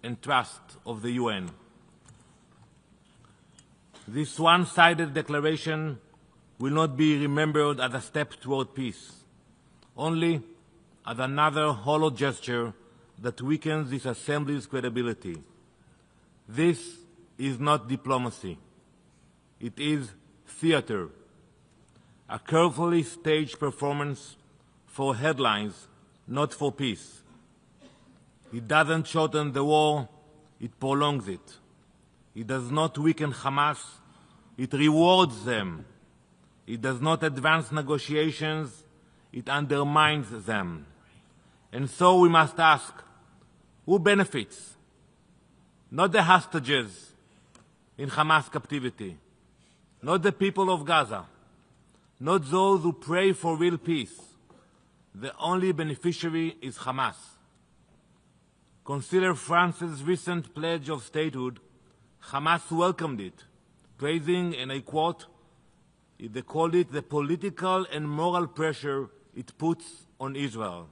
and trust of the UN. This one-sided declaration will not be remembered as a step toward peace, only as another hollow gesture that weakens this Assembly's credibility. This is not diplomacy. It is theater, a carefully staged performance for headlines, not for peace. It doesn't shorten the war, it prolongs it. It does not weaken Hamas, it rewards them. It does not advance negotiations, it undermines them. And so we must ask, who benefits? Not the hostages in Hamas captivity, not the people of Gaza, not those who pray for real peace. The only beneficiary is Hamas. Consider France's recent pledge of statehood. Hamas welcomed it, praising, and I quote, they called it the political and moral pressure it puts on Israel.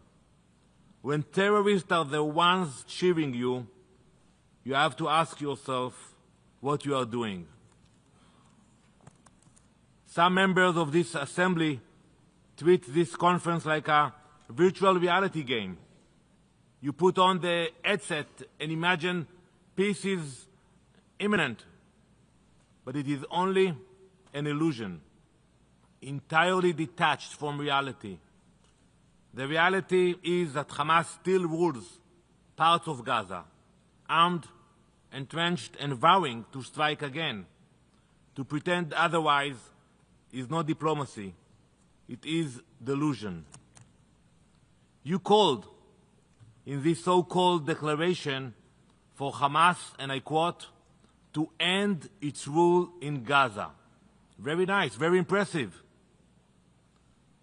When terrorists are the ones cheering you, you have to ask yourself what you are doing. Some members of this assembly treat this conference like a virtual reality game. You put on the headset and imagine peace is imminent, but it is only an illusion, entirely detached from reality. The reality is that Hamas still rules parts of Gaza, armed, entrenched, and vowing to strike again. To pretend otherwise is not diplomacy. It is delusion. You called in this so-called declaration for Hamas, and I quote, to end its rule in Gaza. Very nice, very impressive.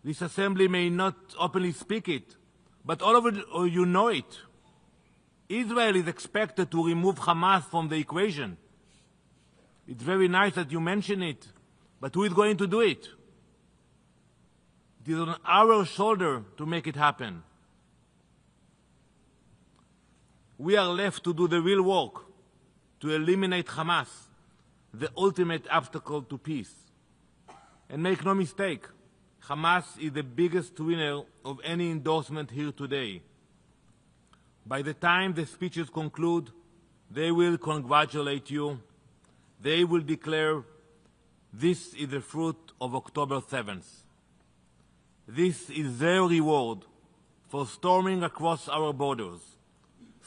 This assembly may not openly speak it, but all of you know it. Israel is expected to remove Hamas from the equation. It's very nice that you mention it, but who is going to do it? It is on our shoulder to make it happen. We are left to do the real work, to eliminate Hamas, the ultimate obstacle to peace. And make no mistake, Hamas is the biggest winner of any endorsement here today. By the time the speeches conclude, they will congratulate you. They will declare this is the fruit of October 7th. This is their reward for storming across our borders,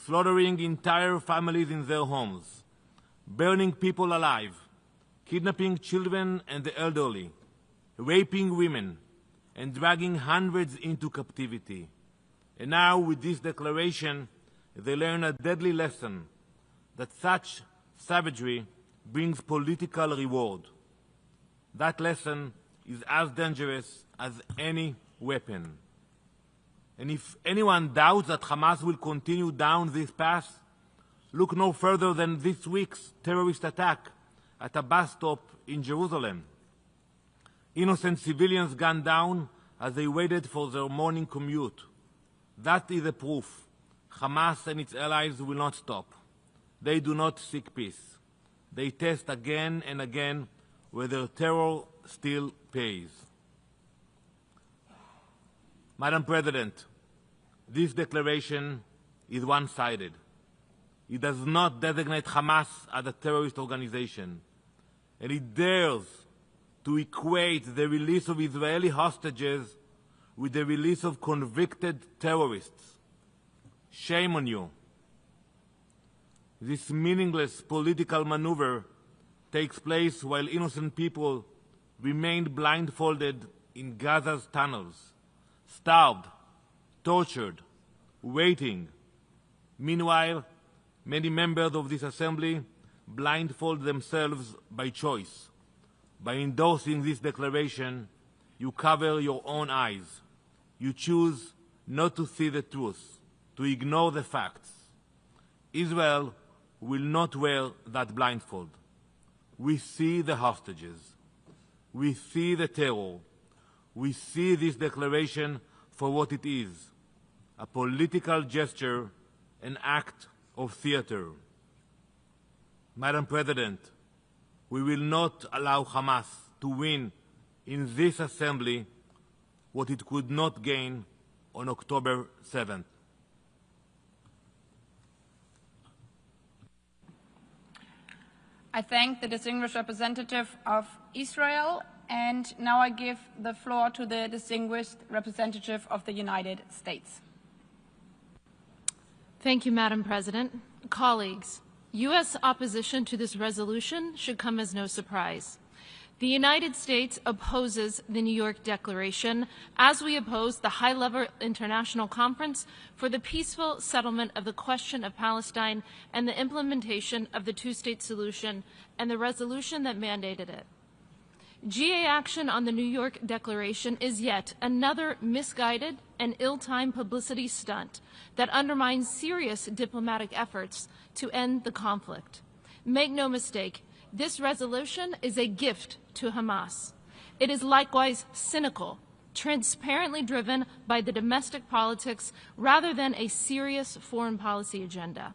slaughtering entire families in their homes, burning people alive, kidnapping children and the elderly, raping women, and dragging hundreds into captivity. And now, with this declaration, they learn a deadly lesson that such savagery brings political reward. That lesson is as dangerous as any weapon. And if anyone doubts that Hamas will continue down this path, look no further than this week's terrorist attack at a bus stop in Jerusalem. Innocent civilians gunned down as they waited for their morning commute. That is a proof. Hamas and its allies will not stop. They do not seek peace. They test again and again whether terror still pays. Madam President, this declaration is one-sided. It does not designate Hamas as a terrorist organization, and it dares to equate the release of Israeli hostages with the release of convicted terrorists. Shame on you. This meaningless political maneuver takes place while innocent people remained blindfolded in Gaza's tunnels, starved, tortured, waiting. Meanwhile, many members of this assembly blindfold themselves by choice. By endorsing this declaration, you cover your own eyes. You choose not to see the truth, to ignore the facts. Israel will not wear that blindfold. We see the hostages. We see the terror. We see this declaration for what it is, a political gesture, an act of theater. Madam President, we will not allow Hamas to win in this assembly what it could not gain on October 7th. I thank the distinguished representative of Israel, and now I give the floor to the distinguished representative of the United States. Thank you, Madam President. Colleagues, U.S. opposition to this resolution should come as no surprise. The United States opposes the New York Declaration, as we oppose the high-level international conference for the peaceful settlement of the question of Palestine and the implementation of the two-state solution and the resolution that mandated it. GA action on the New York Declaration is yet another misguided and ill-timed publicity stunt that undermines serious diplomatic efforts to end the conflict. Make no mistake, this resolution is a gift to Hamas. It is likewise cynical, transparently driven by the domestic politics rather than a serious foreign policy agenda.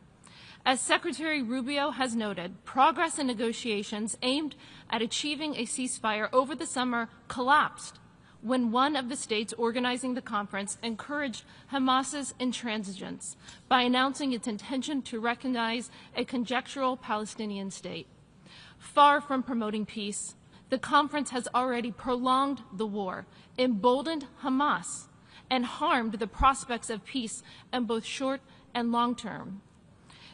As Secretary Rubio has noted, progress in negotiations aimed at achieving a ceasefire over the summer collapsed when one of the states organizing the conference encouraged Hamas's intransigence by announcing its intention to recognize a conjectural Palestinian state. Far from promoting peace, the conference has already prolonged the war, emboldened Hamas, and harmed the prospects of peace in both short and long term.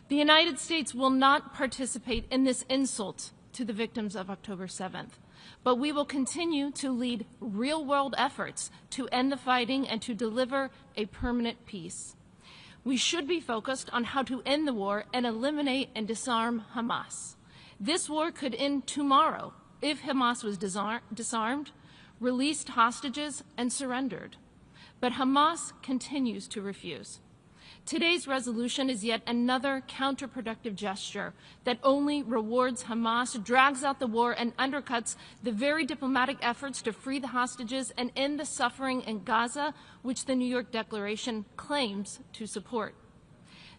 The United States will not participate in this insult to the victims of October 7th, but we will continue to lead real-world efforts to end the fighting and to deliver a permanent peace. We should be focused on how to end the war and eliminate and disarm Hamas. This war could end tomorrow if Hamas was disarmed, released hostages, and surrendered. But Hamas continues to refuse. Today's resolution is yet another counterproductive gesture that only rewards Hamas, drags out the war, and undercuts the very diplomatic efforts to free the hostages and end the suffering in Gaza, which the New York Declaration claims to support.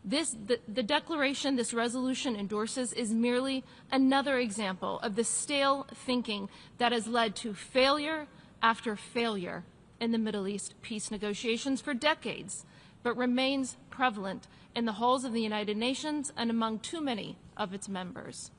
The declaration this resolution endorses is merely another example of the stale thinking that has led to failure after failure in the Middle East peace negotiations for decades, but remains prevalent in the halls of the United Nations and among too many of its members.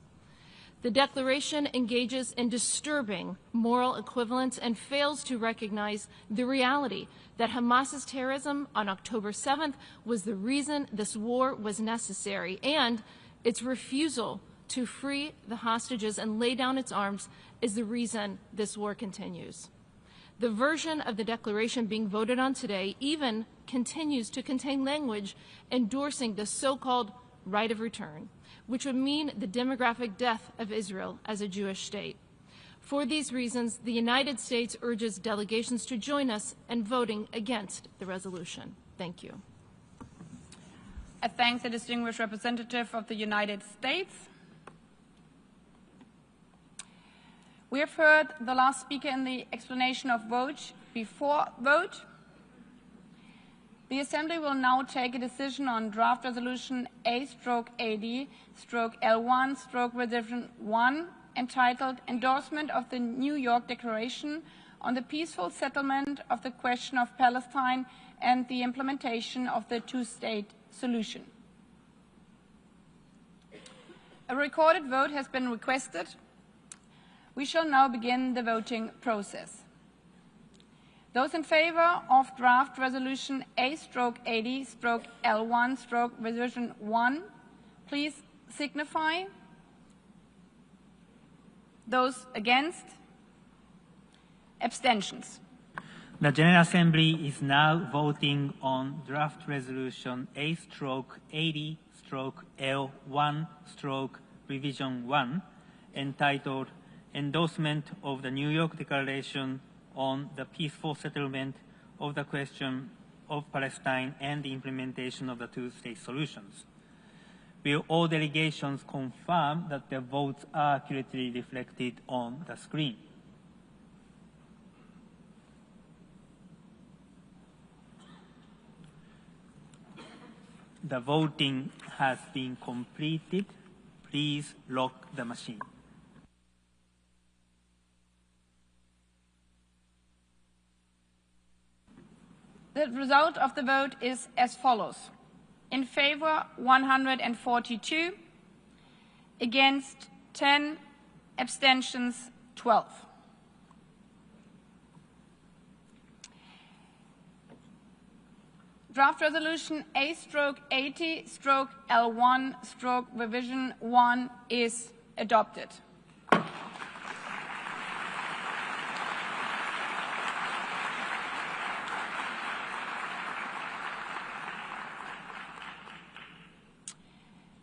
The declaration engages in disturbing moral equivalence and fails to recognize the reality that Hamas's terrorism on October 7th was the reason this war was necessary, and its refusal to free the hostages and lay down its arms is the reason this war continues. The version of the declaration being voted on today even continues to contain language endorsing the so-called right of return, which would mean the demographic death of Israel as a Jewish state. For these reasons, the United States urges delegations to join us in voting against the resolution. Thank you. I thank the distinguished representative of the United States. We have heard the last speaker in the explanation of vote before vote. The Assembly will now take a decision on draft resolution A/AD/L1/Revision 1 entitled Endorsement of the New York Declaration on the Peaceful Settlement of the Question of Palestine and the Implementation of the Two-State Solution. A recorded vote has been requested. We shall now begin the voting process. Those in favor of draft resolution A/AD/L1/Revision 1, please signify. Those against? Abstentions. The General Assembly is now voting on draft resolution A/AD/L1/Revision 1 entitled Endorsement of the New York Declaration on the peaceful settlement of the question of Palestine and the implementation of the two-state solutions. Will all delegations confirm that their votes are accurately reflected on the screen? The voting has been completed. Please lock the machine. The result of the vote is as follows. In favor, 142. Against, 10. Abstentions, 12. Draft Resolution A/80/L1/Revision 1 is adopted.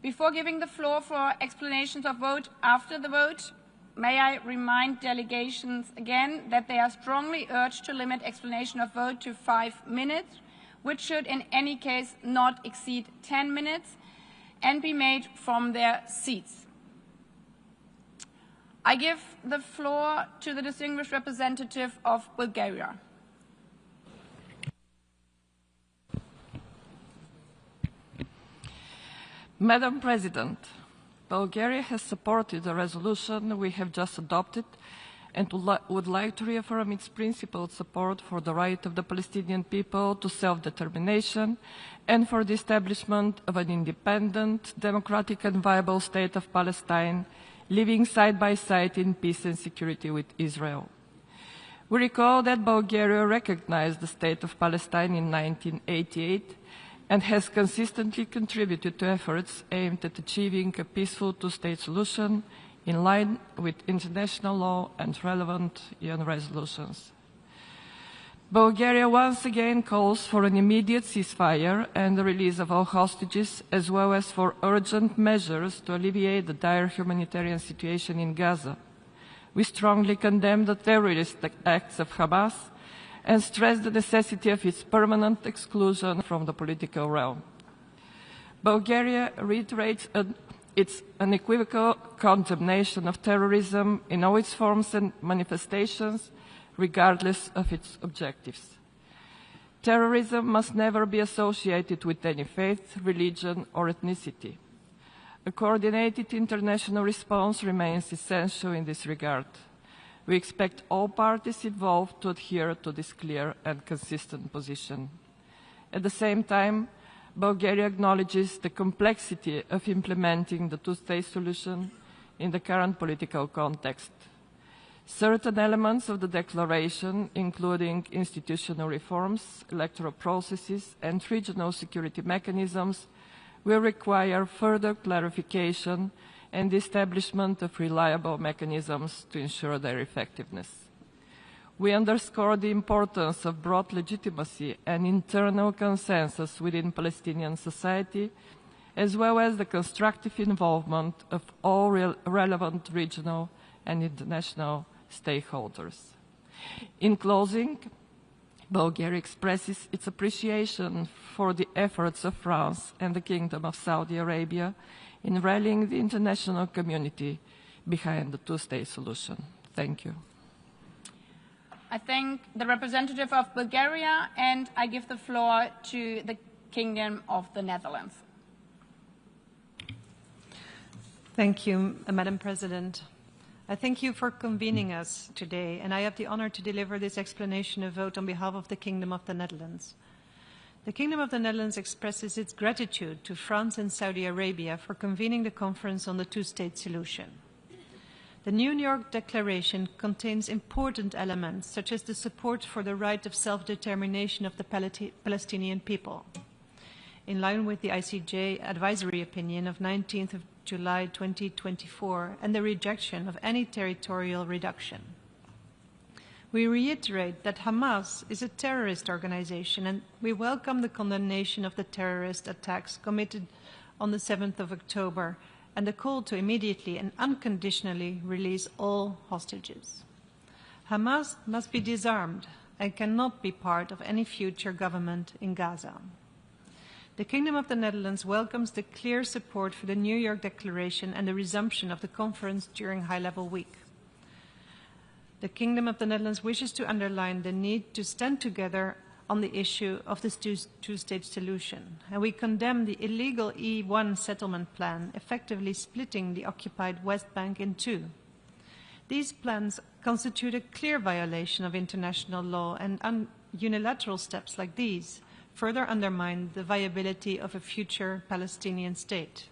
Before giving the floor for explanations of vote after the vote, may I remind delegations again that they are strongly urged to limit explanation of vote to 5 minutes, which should in any case not exceed 10 minutes and be made from their seats. I give the floor to the distinguished representative of Bulgaria. Madam President, Bulgaria has supported the resolution we have just adopted and would like to reaffirm its principled support for the right of the Palestinian people to self-determination and for the establishment of an independent, democratic and viable state of Palestine, living side by side in peace and security with Israel. We recall that Bulgaria recognized the state of Palestine in 1988 and has consistently contributed to efforts aimed at achieving a peaceful two-state solution in line with international law and relevant UN resolutions. Bulgaria once again calls for an immediate ceasefire and the release of all hostages, as well as for urgent measures to alleviate the dire humanitarian situation in Gaza. We strongly condemn the terrorist acts of Hamas and stress the necessity of its permanent exclusion from the political realm. Bulgaria reiterates its unequivocal condemnation of terrorism in all its forms and manifestations, regardless of its objectives. Terrorism must never be associated with any faith, religion, or ethnicity. A coordinated international response remains essential in this regard. We expect all parties involved to adhere to this clear and consistent position. At the same time, Bulgaria acknowledges the complexity of implementing the two-state solution in the current political context. Certain elements of the declaration, including institutional reforms, electoral processes, and regional security mechanisms, will require further clarification and the establishment of reliable mechanisms to ensure their effectiveness. We underscore the importance of broad legitimacy and internal consensus within Palestinian society, as well as the constructive involvement of all relevant regional and international stakeholders. In closing, Bulgaria expresses its appreciation for the efforts of France and the Kingdom of Saudi Arabia in rallying the international community behind the two-state solution. Thank you. I thank the representative of Bulgaria, and I give the floor to the Kingdom of the Netherlands. Thank you, Madam President. I thank you for convening us today, and I have the honor to deliver this explanation of vote on behalf of the Kingdom of the Netherlands. The Kingdom of the Netherlands expresses its gratitude to France and Saudi Arabia for convening the conference on the two-state solution. The New York Declaration contains important elements, such as the support for the right of self-determination of the Palestinian people, in line with the ICJ advisory opinion of 19th of July 2024, and the rejection of any territorial reduction. We reiterate that Hamas is a terrorist organization, and we welcome the condemnation of the terrorist attacks committed on the 7th of October and the call to immediately and unconditionally release all hostages. Hamas must be disarmed and cannot be part of any future government in Gaza. The Kingdom of the Netherlands welcomes the clear support for the New York Declaration and the resumption of the conference during High-Level Week. The Kingdom of the Netherlands wishes to underline the need to stand together on the issue of this two-state solution, and we condemn the illegal E1 settlement plan, effectively splitting the occupied West Bank in two. These plans constitute a clear violation of international law, and unilateral steps like these further undermine the viability of a future Palestinian state.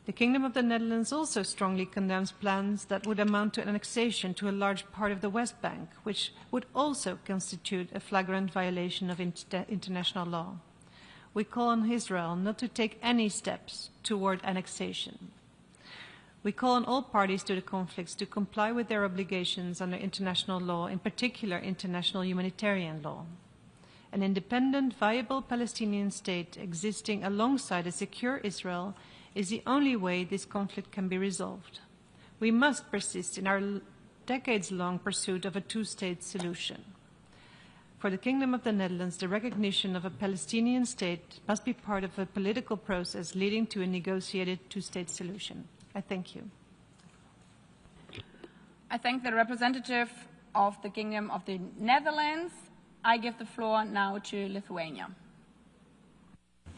The Kingdom of the Netherlands also strongly condemns plans that would amount to annexation to a large part of the West Bank, which would also constitute a flagrant violation of international law. We call on Israel not to take any steps toward annexation. We call on all parties to the conflicts to comply with their obligations under international law, in particular international humanitarian law. An independent, viable Palestinian state existing alongside a secure Israel is the only way this conflict can be resolved. We must persist in our decades-long pursuit of a two-state solution. For the Kingdom of the Netherlands, the recognition of a Palestinian state must be part of a political process leading to a negotiated two-state solution. I thank you. I thank the representative of the Kingdom of the Netherlands. I give the floor now to Lithuania.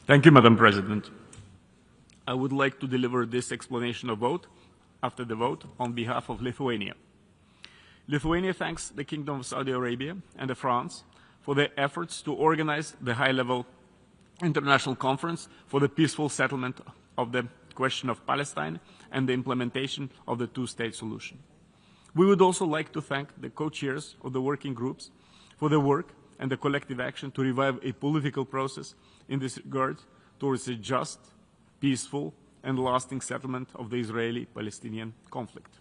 Thank you, Madam President. I would like to deliver this explanation of vote after the vote on behalf of Lithuania. Lithuania thanks the Kingdom of Saudi Arabia and France for their efforts to organize the high-level international conference for the peaceful settlement of the question of Palestine and the implementation of the two-state solution. We would also like to thank the co-chairs of the working groups for their work and the collective action to revive a political process in this regard towards a just, peaceful and lasting settlement of the Israeli-Palestinian conflict.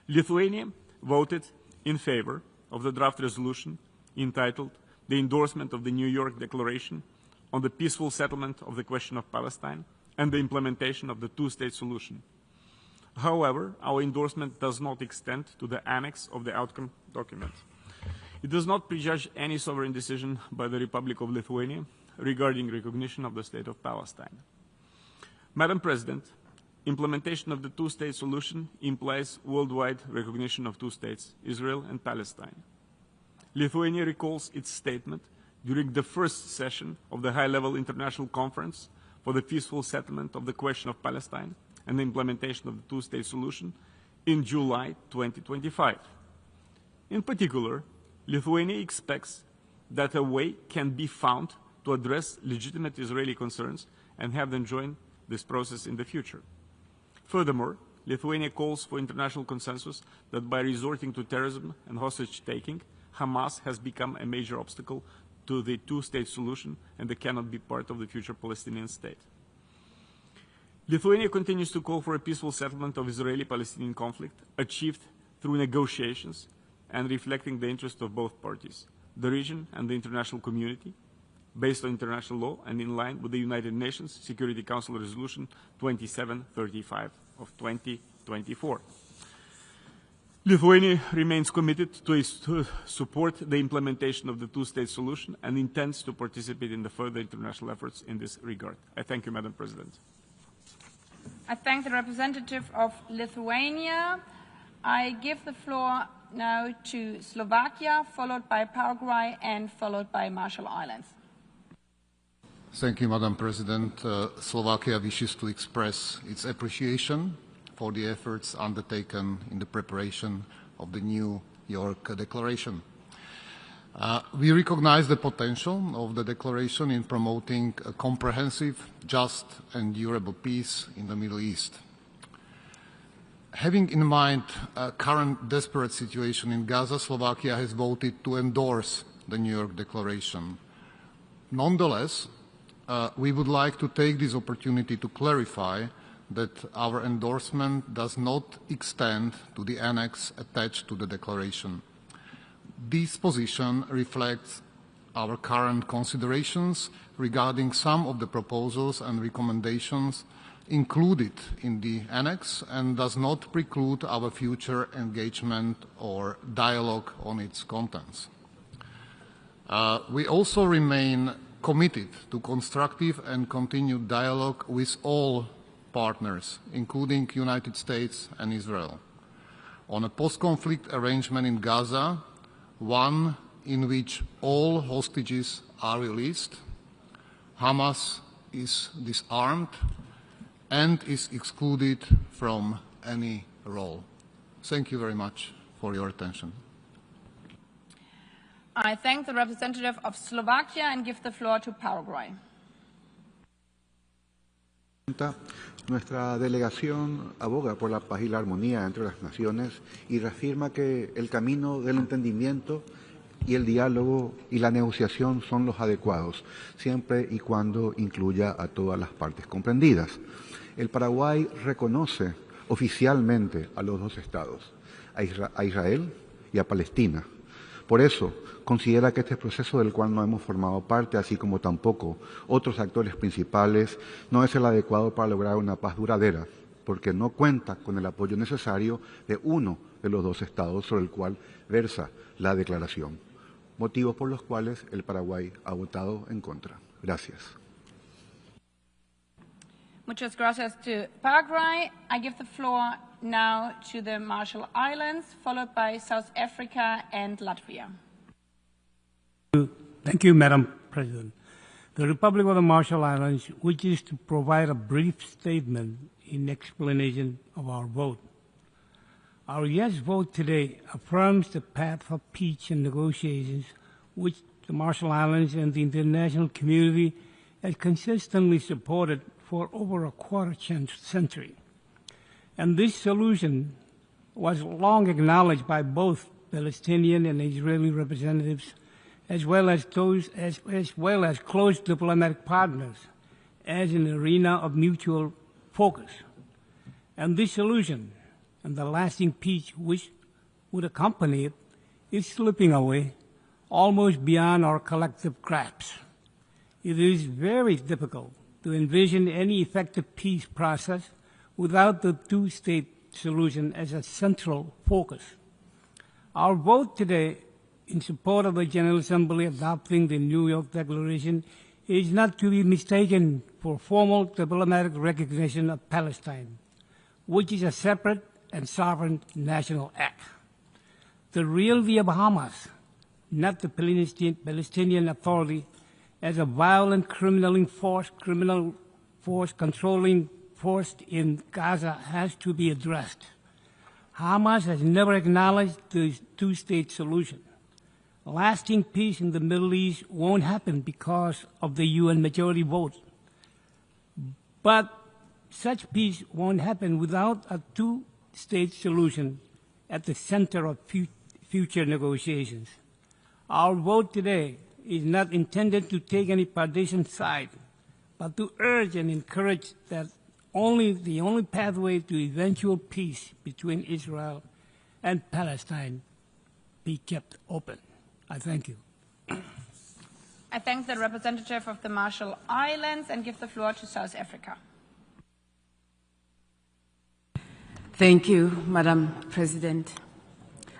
Lithuania voted in favor of the draft resolution entitled "The Endorsement of the New York Declaration on the Peaceful Settlement of the Question of Palestine and the Implementation of the Two-State Solution." However, our endorsement does not extend to the annex of the outcome document. It does not prejudge any sovereign decision by the Republic of Lithuania regarding recognition of the State of Palestine. Madam President, implementation of the two-state solution implies worldwide recognition of two states, Israel and Palestine. Lithuania recalls its statement during the first session of the high-level international conference for the peaceful settlement of the question of Palestine and the implementation of the two-state solution in July 2025. In particular, Lithuania expects that a way can be found to address legitimate Israeli concerns and have them join this process in the future. Furthermore, Lithuania calls for international consensus that by resorting to terrorism and hostage-taking, Hamas has become a major obstacle to the two-state solution and they cannot be part of the future Palestinian state. Lithuania continues to call for a peaceful settlement of Israeli-Palestinian conflict achieved through negotiations and reflecting the interests of both parties, the region and the international community, based on international law and in line with the United Nations Security Council Resolution 2735 of 2024. Lithuania remains committed to support the implementation of the two-state solution and intends to participate in the further international efforts in this regard. I thank you, Madam President. I thank the representative of Lithuania. I give the floor now to Slovakia, followed by Paraguay, and followed by Marshall Islands. Thank you, Madam President. Slovakia wishes to express its appreciation for the efforts undertaken in the preparation of the New York Declaration. We recognize the potential of the Declaration in promoting a comprehensive, just and durable peace in the Middle East. Having in mind a current desperate situation in Gaza, Slovakia has voted to endorse the New York Declaration. Nonetheless, we would like to take this opportunity to clarify that our endorsement does not extend to the annex attached to the declaration. This position reflects our current considerations regarding some of the proposals and recommendations included in the annex and does not preclude our future engagement or dialogue on its contents. We also remain committed to constructive and continued dialogue with all partners, including the United States and Israel, on a post-conflict arrangement in Gaza, one in which all hostages are released, Hamas is disarmed, and is excluded from any role. Thank you very much for your attention. I thank the representative of Slovakia and give the floor to Paraguay. Nuestra delegación aboga por la paz y la armonía entre las naciones y reafirma que el camino del entendimiento y el diálogo y la negociación son los adecuados, siempre y cuando incluya a todas las partes comprendidas. El Paraguay reconoce oficialmente a los dos estados, a Israel y a Palestina. Por eso, considera que este proceso del cual no hemos formado parte, así como tampoco otros actores principales, no es el adecuado para lograr una paz duradera, porque no cuenta con el apoyo necesario de uno de los dos estados sobre el cual versa la declaración, motivos por los cuales el Paraguay ha votado en contra. Gracias. Muchas gracias to Paraguay. I give the floor now to the Marshall Islands, followed by South Africa and Latvia. Thank you, Madam President. The Republic of the Marshall Islands wishes to provide a brief statement in explanation of our vote. Our yes vote today affirms the path of peace and negotiations which the Marshall Islands and the international community has consistently supported for over a quarter century. And this solution was long acknowledged by both Palestinian and Israeli representatives, as well as close diplomatic partners, as an arena of mutual focus. And this solution and the lasting peace which would accompany it is slipping away almost beyond our collective grasp. It is very difficult to envision any effective peace process without the two-state solution as a central focus. Our vote today in support of the General Assembly adopting the New York Declaration is not to be mistaken for formal diplomatic recognition of Palestine, which is a separate and sovereign national act. The reality of Hamas, not the Palestinian Authority, as a violent criminal force controlling force in Gaza has to be addressed. Hamas has never acknowledged the two-state solution. Lasting peace in the Middle East won't happen because of the UN majority vote. But such peace won't happen without a two-state solution at the center of future negotiations. Our vote today is not intended to take any partisan side, but to urge and encourage that the only pathway to eventual peace between Israel and Palestine be kept open. I thank you. I thank the representative of the Marshall Islands and give the floor to South Africa. Thank you, Madam President.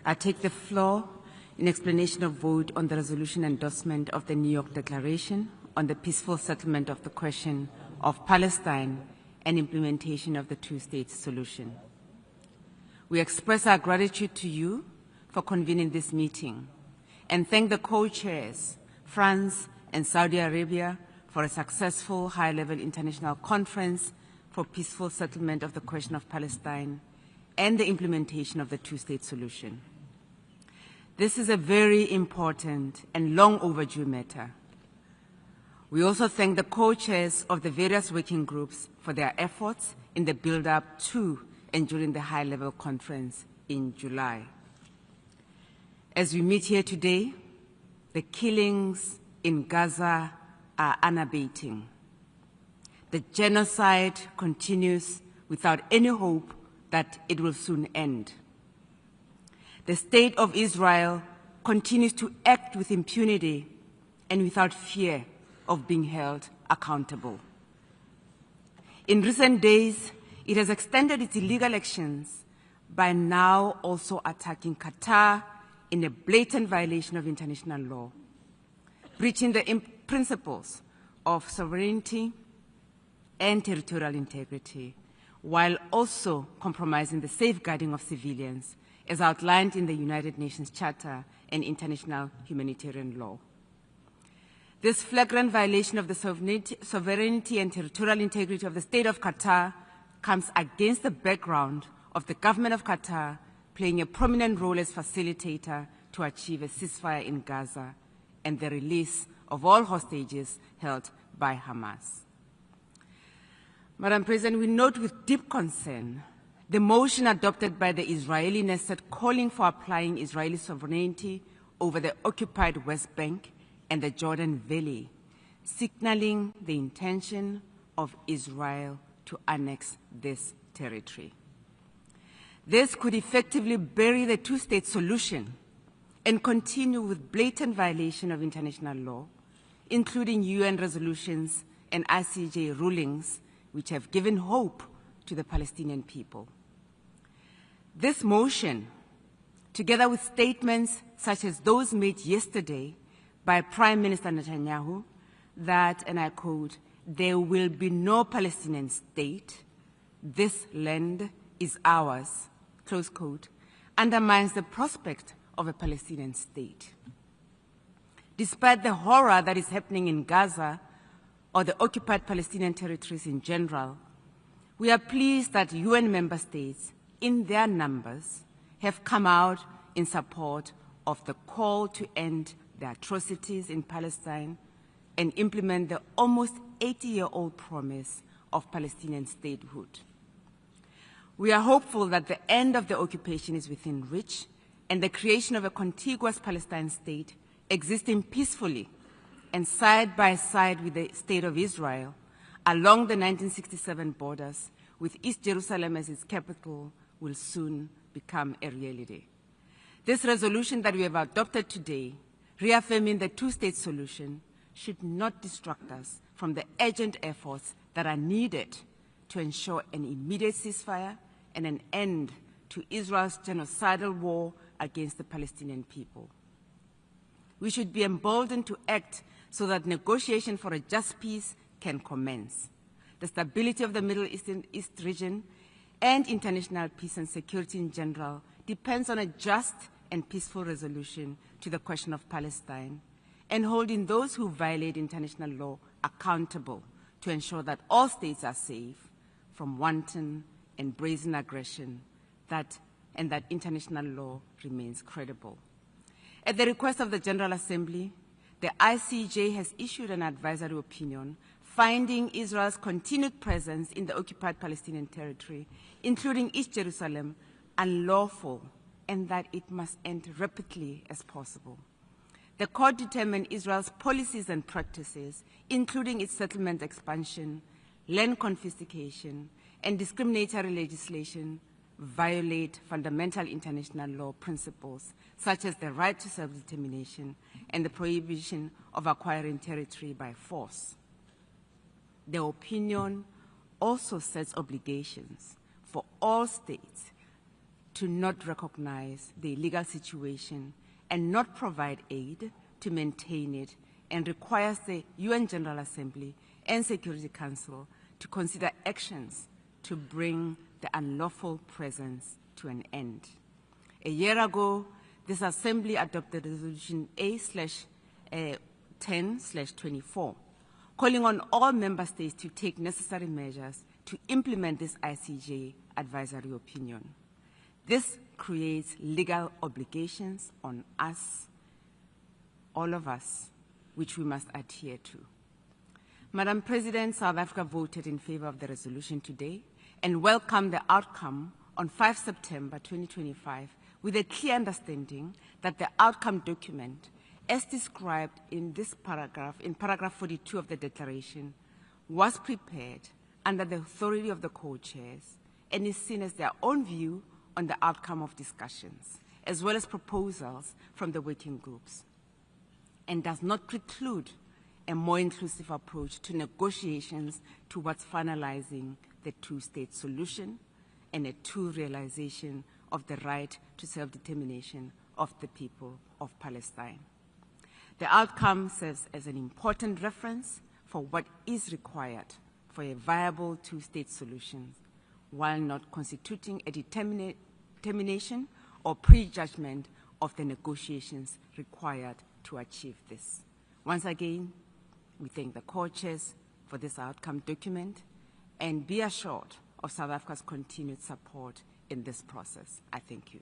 I take the floor in explanation of vote on the resolution endorsement of the New York Declaration on the peaceful settlement of the question of Palestine and implementation of the two-state solution. We express our gratitude to you for convening this meeting and thank the co-chairs, France and Saudi Arabia, for a successful high-level international conference for peaceful settlement of the question of Palestine and the implementation of the two-state solution. This is a very important and long overdue matter. We also thank the co-chairs of the various working groups for their efforts in the build-up to and during the high-level conference in July. As we meet here today, the killings in Gaza are unabating. The genocide continues without any hope that it will soon end. The state of Israel continues to act with impunity and without fear of being held accountable. In recent days, it has extended its illegal actions by now also attacking Qatar in a blatant violation of international law, breaching the principles of sovereignty and territorial integrity, while also compromising the safeguarding of civilians as outlined in the United Nations Charter and international humanitarian law. This flagrant violation of the sovereignty and territorial integrity of the State of Qatar comes against the background of the government of Qatar playing a prominent role as facilitator to achieve a ceasefire in Gaza and the release of all hostages held by Hamas. Madam President, we note with deep concern the motion adopted by the Israeli Knesset calling for applying Israeli sovereignty over the occupied West Bank and the Jordan Valley, signaling the intention of Israel to annex this territory. This could effectively bury the two-state solution and continue with blatant violation of international law, including UN resolutions and ICJ rulings, which have given hope to the Palestinian people. This motion, together with statements such as those made yesterday by Prime Minister Netanyahu, that, and I quote, "There will be no Palestinian state, this land is ours," close quote, undermines the prospect of a Palestinian state. Despite the horror that is happening in Gaza or the occupied Palestinian territories in general, we are pleased that UN member states, in their numbers, have come out in support of the call to end the atrocities in Palestine and implement the almost 80-year-old promise of Palestinian statehood. We are hopeful that the end of the occupation is within reach and the creation of a contiguous Palestine state existing peacefully and side by side with the State of Israel along the 1967 borders with East Jerusalem as its capital will soon become a reality. This resolution that we have adopted today, reaffirming the two-state solution, should not distract us from the urgent efforts that are needed to ensure an immediate ceasefire and an end to Israel's genocidal war against the Palestinian people. We should be emboldened to act so that negotiation for a just peace can commence. The stability of the Middle East region and international peace and security in general depends on a just and peaceful resolution to the question of Palestine and holding those who violate international law accountable to ensure that all states are safe from wanton and brazen aggression and that international law remains credible. At the request of the General Assembly, the ICJ has issued an advisory opinion finding Israel's continued presence in the occupied Palestinian territory, including East Jerusalem, unlawful and that it must end rapidly as possible. The court determined Israel's policies and practices, including its settlement expansion, land confiscation, and discriminatory legislation, violate fundamental international law principles, such as the right to self-determination and the prohibition of acquiring territory by force. The opinion also sets obligations for all states to not recognize the illegal situation and not provide aid to maintain it, and requires the UN General Assembly and Security Council to consider actions to bring the unlawful presence to an end. A year ago, this Assembly adopted Resolution A/10/24, calling on all member states to take necessary measures to implement this ICJ advisory opinion. This creates legal obligations on us, all of us, which we must adhere to. Madam President, South Africa voted in favor of the resolution today and welcomed the outcome on 5 September 2025 with a clear understanding that the outcome document, as described in this paragraph, in paragraph 42 of the declaration, was prepared under the authority of the co-chairs and is seen as their own view on the outcome of discussions, as well as proposals from the working groups, and does not preclude a more inclusive approach to negotiations towards finalizing the two-state solution and a true realization of the right to self-determination of the people of Palestine. The outcome serves as an important reference for what is required for a viable two-state solution, while not constituting a determination or prejudgment of the negotiations required to achieve this. Once again, we thank the co-chairs for this outcome document and be assured of South Africa's continued support in this process. I thank you.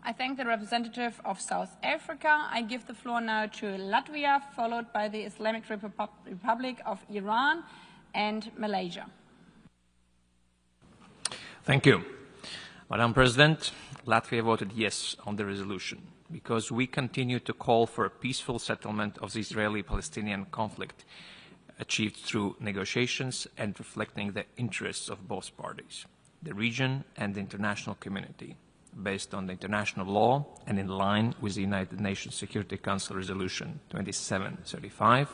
I thank the representative of South Africa. I give the floor now to Latvia, followed by the Islamic Republic of Iran and Malaysia. Thank you. Madam President, Latvia voted yes on the resolution because we continue to call for a peaceful settlement of the Israeli-Palestinian conflict achieved through negotiations and reflecting the interests of both parties, the region and the international community, based on the international law and in line with the United Nations Security Council Resolution 2735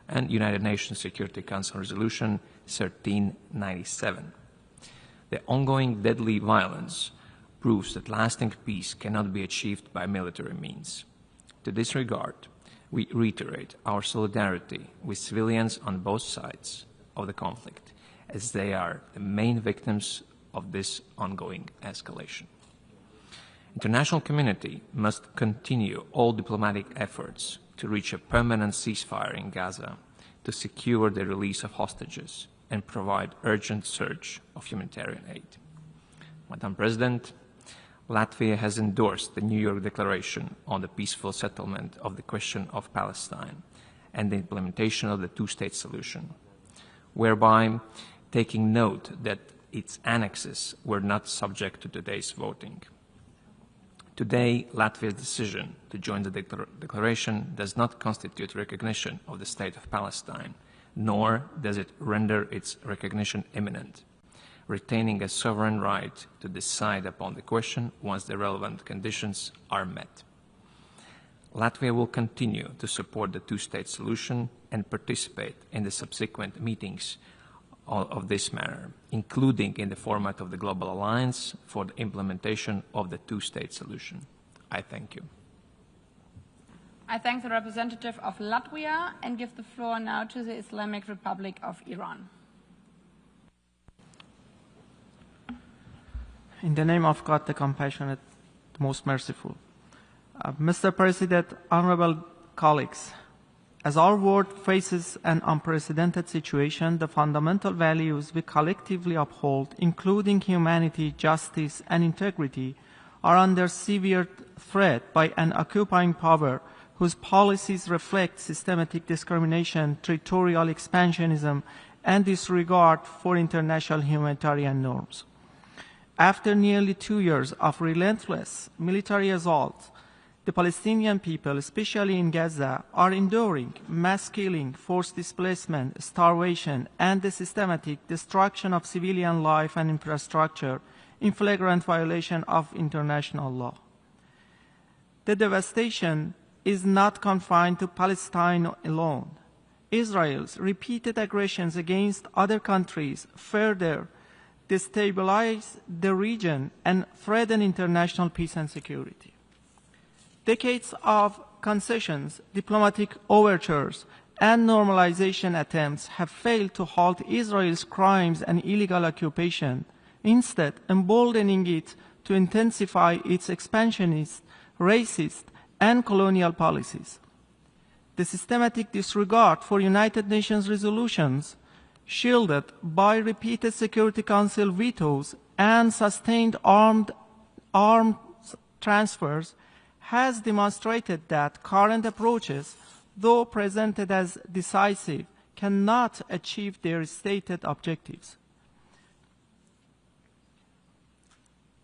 and United Nations Security Council Resolution 1397. The ongoing deadly violence proves that lasting peace cannot be achieved by military means. To this regard, we reiterate our solidarity with civilians on both sides of the conflict, as they are the main victims of this ongoing escalation. International community must continue all diplomatic efforts to reach a permanent ceasefire in Gaza, to secure the release of hostages and provide urgent surge of humanitarian aid. Madam President, Latvia has endorsed the New York Declaration on the peaceful settlement of the question of Palestine and the implementation of the two-state solution, whereby taking note that its annexes were not subject to today's voting. Today, Latvia's decision to join the declaration does not constitute recognition of the State of Palestine, nor does it render its recognition imminent, retaining a sovereign right to decide upon the question once the relevant conditions are met. Latvia will continue to support the two-state solution and participate in the subsequent meetings of this matter, including in the format of the Global Alliance for the implementation of the two-state solution. I thank you. I thank the representative of Latvia and give the floor now to the Islamic Republic of Iran. In the name of God, the compassionate, the most merciful. Mr. President, honorable colleagues, as our world faces an unprecedented situation, the fundamental values we collectively uphold, including humanity, justice, and integrity, are under severe threat by an occupying power whose policies reflect systematic discrimination, territorial expansionism, and disregard for international humanitarian norms. After nearly 2 years of relentless military assault, the Palestinian people, especially in Gaza, are enduring mass killing, forced displacement, starvation, and the systematic destruction of civilian life and infrastructure in flagrant violation of international law. The devastation is not confined to Palestine alone. Israel's repeated aggressions against other countries further destabilize the region and threaten international peace and security. Decades of concessions, diplomatic overtures, and normalization attempts have failed to halt Israel's crimes and illegal occupation, instead emboldening it to intensify its expansionist, racist, and colonial policies. The systematic disregard for United Nations resolutions, shielded by repeated Security Council vetoes and sustained armed transfers, has demonstrated that current approaches, though presented as decisive, cannot achieve their stated objectives.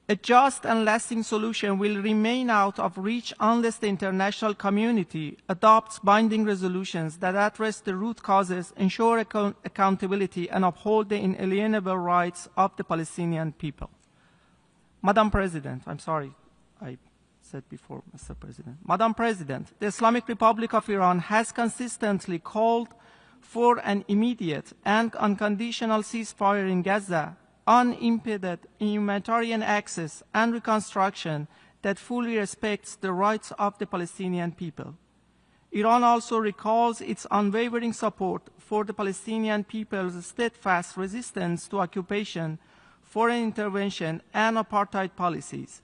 A just and lasting solution will remain out of reach unless the international community adopts binding resolutions that address the root causes, ensure accountability, and uphold the inalienable rights of the Palestinian people. Madam President, I'm sorry, I said before, Mr. President. Madam President, the Islamic Republic of Iran has consistently called for an immediate and unconditional ceasefire in Gaza, unimpeded humanitarian access and reconstruction that fully respects the rights of the Palestinian people. Iran also recalls its unwavering support for the Palestinian people's steadfast resistance to occupation, foreign intervention, and apartheid policies,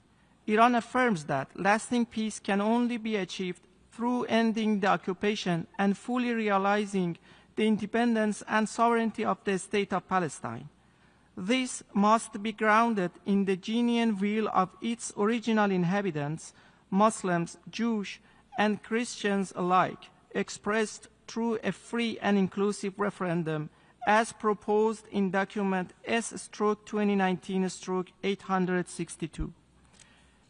Iran affirms that lasting peace can only be achieved through ending the occupation and fully realizing the independence and sovereignty of the State of Palestine. This must be grounded in the genuine will of its original inhabitants, Muslims, Jews, and Christians alike, expressed through a free and inclusive referendum as proposed in document S/2019/862.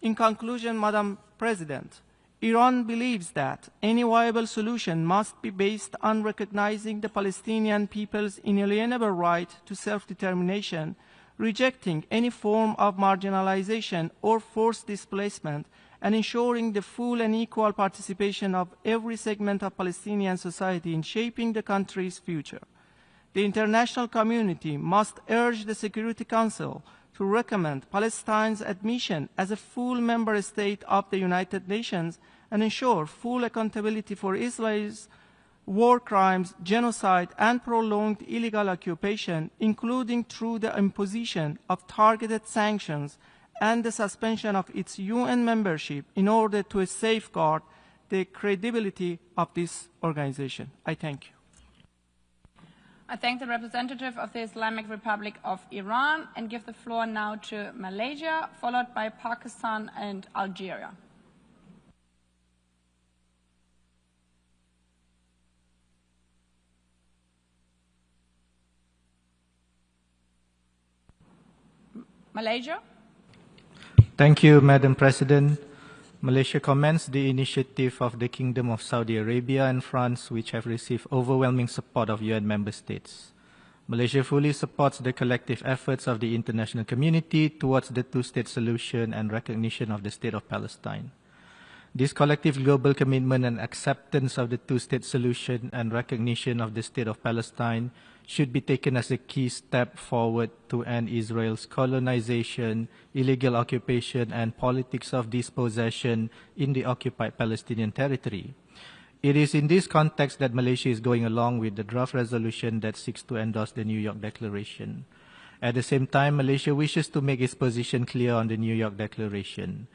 In conclusion, Madam President, Iran believes that any viable solution must be based on recognizing the Palestinian people's inalienable right to self-determination, rejecting any form of marginalization or forced displacement, and ensuring the full and equal participation of every segment of Palestinian society in shaping the country's future. The international community must urge the Security Council to recommend Palestine's admission as a full member state of the United Nations and ensure full accountability for Israel's war crimes, genocide, and prolonged illegal occupation, including through the imposition of targeted sanctions and the suspension of its UN membership in order to safeguard the credibility of this organization. I thank you. I thank the representative of the Islamic Republic of Iran and give the floor now to Malaysia, followed by Pakistan and Algeria. Malaysia. Thank you, Madam President. Malaysia commends the initiative of the Kingdom of Saudi Arabia and France, which have received overwhelming support of UN member states. Malaysia fully supports the collective efforts of the international community towards the two-state solution and recognition of the State of Palestine. This collective global commitment and acceptance of the two-state solution and recognition of the State of Palestine should be taken as a key step forward to end Israel's colonization, illegal occupation, and politics of dispossession in the occupied Palestinian territory. It is in this context that Malaysia is going along with the draft resolution that seeks to endorse the New York Declaration. At the same time, Malaysia wishes to make its position clear on the New York Declaration.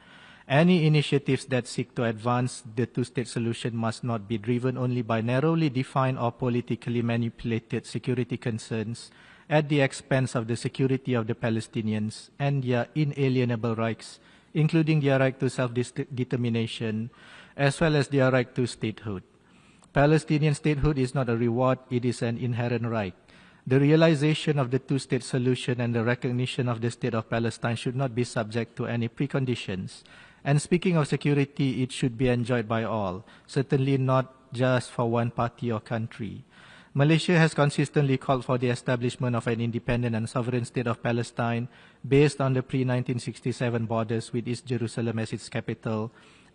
Any initiatives that seek to advance the two-state solution must not be driven only by narrowly defined or politically manipulated security concerns at the expense of the security of the Palestinians and their inalienable rights, including their right to self-determination, as well as their right to statehood. Palestinian statehood is not a reward, it is an inherent right. The realization of the two-state solution and the recognition of the State of Palestine should not be subject to any preconditions. And speaking of security, it should be enjoyed by all, certainly not just for one party or country. Malaysia has consistently called for the establishment of an independent and sovereign State of Palestine based on the pre-1967 borders with East Jerusalem as its capital,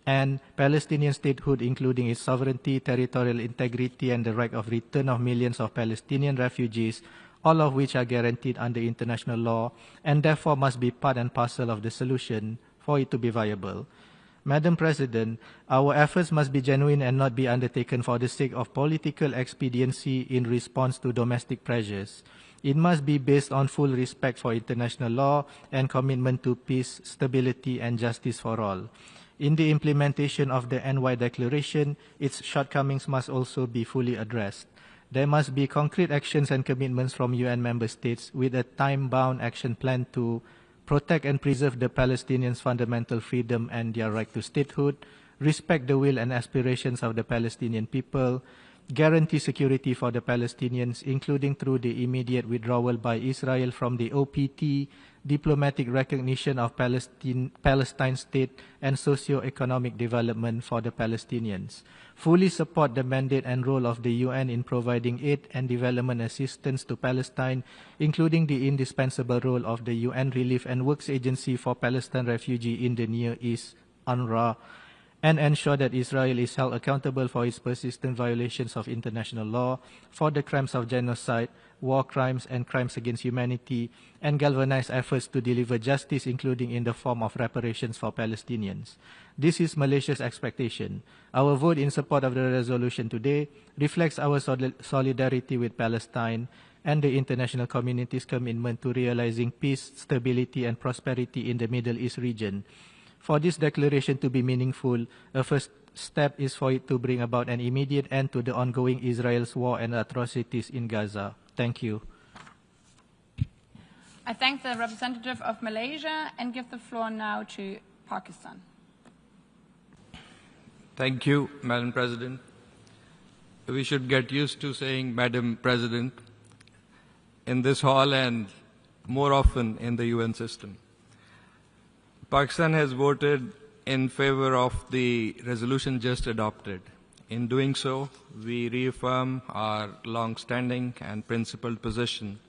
and Palestinian statehood, including its sovereignty, territorial integrity, and the right of return of millions of Palestinian refugees, all of which are guaranteed under international law and therefore must be part and parcel of the solution for it to be viable. Madam President, our efforts must be genuine and not be undertaken for the sake of political expediency in response to domestic pressures. It must be based on full respect for international law and commitment to peace, stability, and justice for all. In the implementation of the NY Declaration, its shortcomings must also be fully addressed. There must be concrete actions and commitments from UN member states with a time-bound action plan to protect and preserve the Palestinians' fundamental freedom and their right to statehood, respect the will and aspirations of the Palestinian people, guarantee security for the Palestinians, including through the immediate withdrawal by Israel from the OPT, diplomatic recognition of Palestine state, and socio-economic development for the Palestinians. Fully support the mandate and role of the UN in providing aid and development assistance to Palestine, including the indispensable role of the UN Relief and Works Agency for Palestine Refugees in the Near East, UNRWA, and ensure that Israel is held accountable for its persistent violations of international law, for the crimes of genocide, war crimes, and crimes against humanity, and galvanize efforts to deliver justice, including in the form of reparations for Palestinians. This is Malaysia's expectation. Our vote in support of the resolution today reflects our solidarity with Palestine and the international community's commitment to realizing peace, stability, and prosperity in the Middle East region. For this declaration to be meaningful, a first step is for it to bring about an immediate end to the ongoing Israel's war and atrocities in Gaza. Thank you. I thank the representative of Malaysia and give the floor now to Pakistan. Thank you, Madam President. We should get used to saying Madam President in this hall and more often in the UN system. Pakistan has voted in favor of the resolution just adopted. In doing so, we reaffirm our long-standing and principled position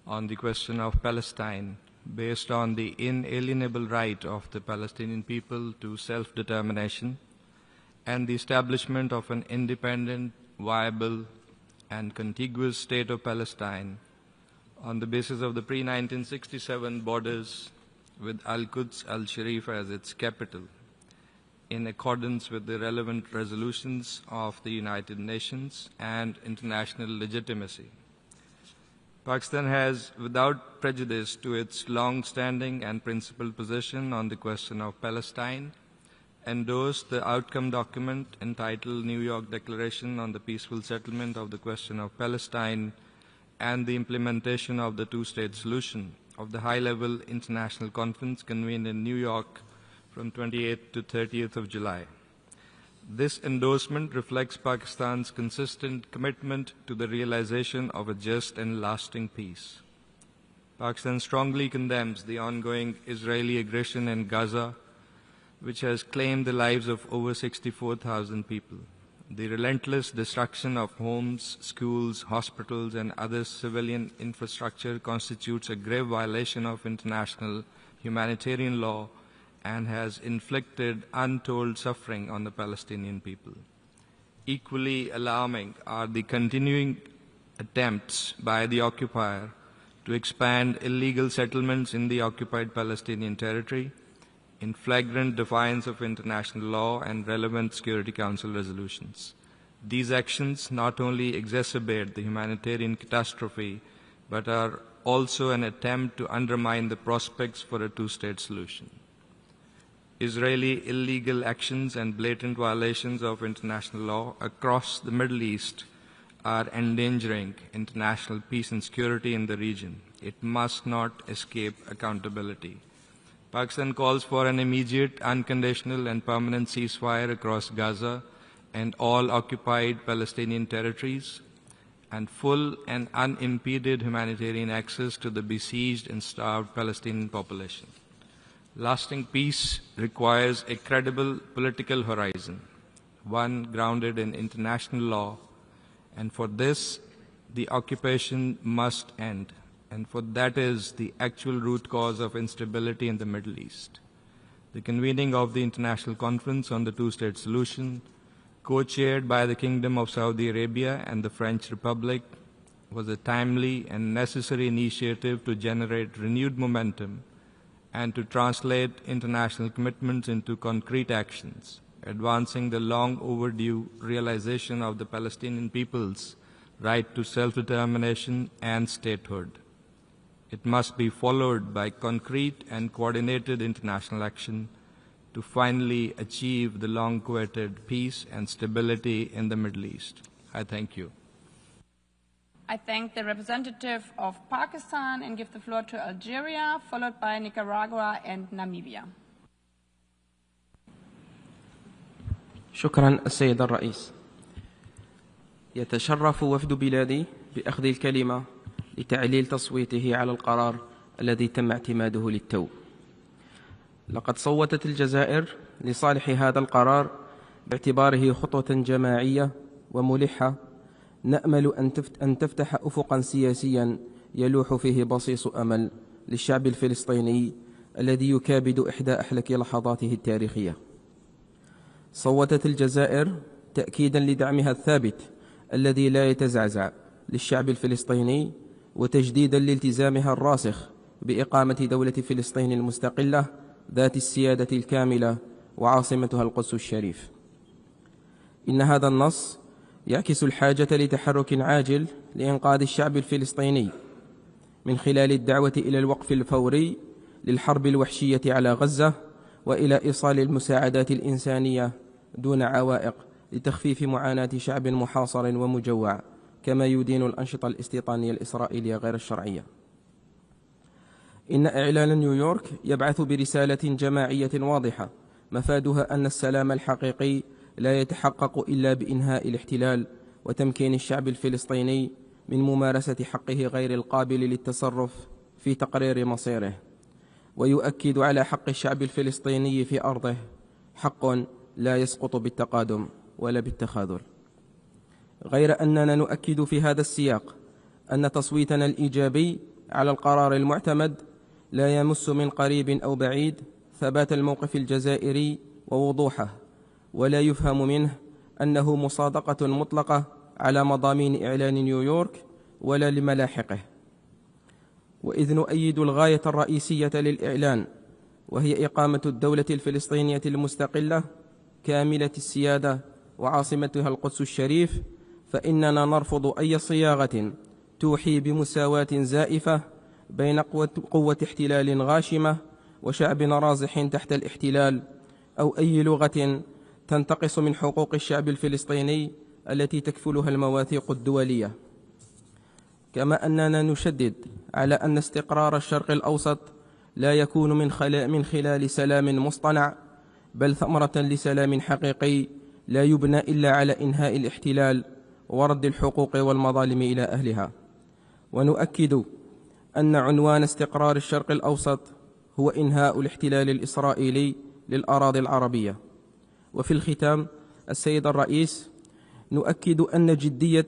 on the question of Palestine based on the inalienable right of the Palestinian people to self-determination and the establishment of an independent, viable, and contiguous state of Palestine on the basis of the pre-1967 borders with Al-Quds al-Sharif as its capital, in accordance with the relevant resolutions of the United Nations and international legitimacy. Pakistan has, without prejudice to its long-standing and principled position on the question of Palestine, endorsed the outcome document entitled New York Declaration on the Peaceful Settlement of the Question of Palestine and the Implementation of the Two-State Solution of the high-level international conference convened in New York from 28th to 30th of July. This endorsement reflects Pakistan's consistent commitment to the realization of a just and lasting peace. Pakistan strongly condemns the ongoing Israeli aggression in Gaza, which has claimed the lives of over 64,000 people. The relentless destruction of homes, schools, hospitals, and other civilian infrastructure constitutes a grave violation of international humanitarian law and has inflicted untold suffering on the Palestinian people. Equally alarming are the continuing attempts by the occupier to expand illegal settlements in the occupied Palestinian territory in flagrant defiance of international law and relevant Security Council resolutions. These actions not only exacerbate the humanitarian catastrophe, but are also an attempt to undermine the prospects for a two-state solution. Israeli illegal actions and blatant violations of international law across the Middle East are endangering international peace and security in the region. It must not escape accountability. Pakistan calls for an immediate, unconditional, and permanent ceasefire across Gaza and all occupied Palestinian territories, and full and unimpeded humanitarian access to the besieged and starved Palestinian population. Lasting peace requires a credible political horizon, one grounded in international law, and for this, the occupation must end. And for that is the actual root cause of instability in the Middle East. The convening of the International Conference on the Two-State Solution, co-chaired by the Kingdom of Saudi Arabia and the French Republic, was a timely and necessary initiative to generate renewed momentum and to translate international commitments into concrete actions, advancing the long overdue realization of the Palestinian people's right to self-determination and statehood. It must be followed by concrete and coordinated international action to finally achieve the long-coveted peace and stability in the Middle East. I thank you. I thank the representative of Pakistan and give the floor to Algeria, followed by Nicaragua and Namibia. شكرا السيد الرئيس. يتشرف وفد بلادي بأخذ الكلمة لتعليل تصويته على القرار الذي تم اعتماده للتو. لقد صوتت الجزائر لصالح هذا القرار باعتباره خطوة جماعية وملحة نأمل أن تفتح أفقا سياسيا يلوح فيه بصيص أمل للشعب الفلسطيني الذي يكابد إحدى أحلك لحظاته التاريخية. صوتت الجزائر تأكيدا لدعمها الثابت الذي لا يتزعزع للشعب الفلسطيني وتجديدا لالتزامها الراسخ بإقامة دولة فلسطين المستقلة ذات السيادة الكاملة وعاصمتها القدس الشريف. إن هذا النص يعكس الحاجة لتحرك عاجل لإنقاذ الشعب الفلسطيني من خلال الدعوة إلى الوقف الفوري للحرب الوحشية على غزة وإلى إيصال المساعدات الإنسانية دون عوائق لتخفيف معاناة شعب محاصر ومجوع، كما يدين الأنشطة الاستيطانية الإسرائيلية غير الشرعية. إن إعلان نيويورك يبعث برسالة جماعية واضحة مفادها أن السلام الحقيقي لا يتحقق إلا بإنهاء الاحتلال وتمكين الشعب الفلسطيني من ممارسة حقه غير القابل للتصرف في تقرير مصيره، ويؤكد على حق الشعب الفلسطيني في أرضه، حق لا يسقط بالتقادم ولا بالتخاذل. غير أننا نؤكد في هذا السياق أن تصويتنا الإيجابي على القرار المعتمد لا يمس من قريب أو بعيد ثبات الموقف الجزائري ووضوحه، ولا يفهم منه أنه مصادقة مطلقة على مضامين إعلان نيويورك ولا لملاحقه. وإذ نؤيد الغاية الرئيسية للإعلان، وهي إقامة الدولة الفلسطينية المستقلة كاملة السيادة وعاصمتها القدس الشريف، فإننا نرفض أي صياغة توحي بمساواة زائفة بين قوة احتلال غاشمة وشعب رازح تحت الاحتلال، أو أي لغة تنتقص من حقوق الشعب الفلسطيني التي تكفلها المواثيق الدولية. كما أننا نشدد على أن استقرار الشرق الأوسط لا يكون من خلال سلام مصطنع، بل ثمرة لسلام حقيقي لا يبنى إلا على إنهاء الاحتلال ورد الحقوق والمظالم إلى أهلها. ونؤكد أن عنوان استقرار الشرق الأوسط هو إنهاء الاحتلال الإسرائيلي للأراضي العربية. وفي الختام السيد الرئيس، نؤكد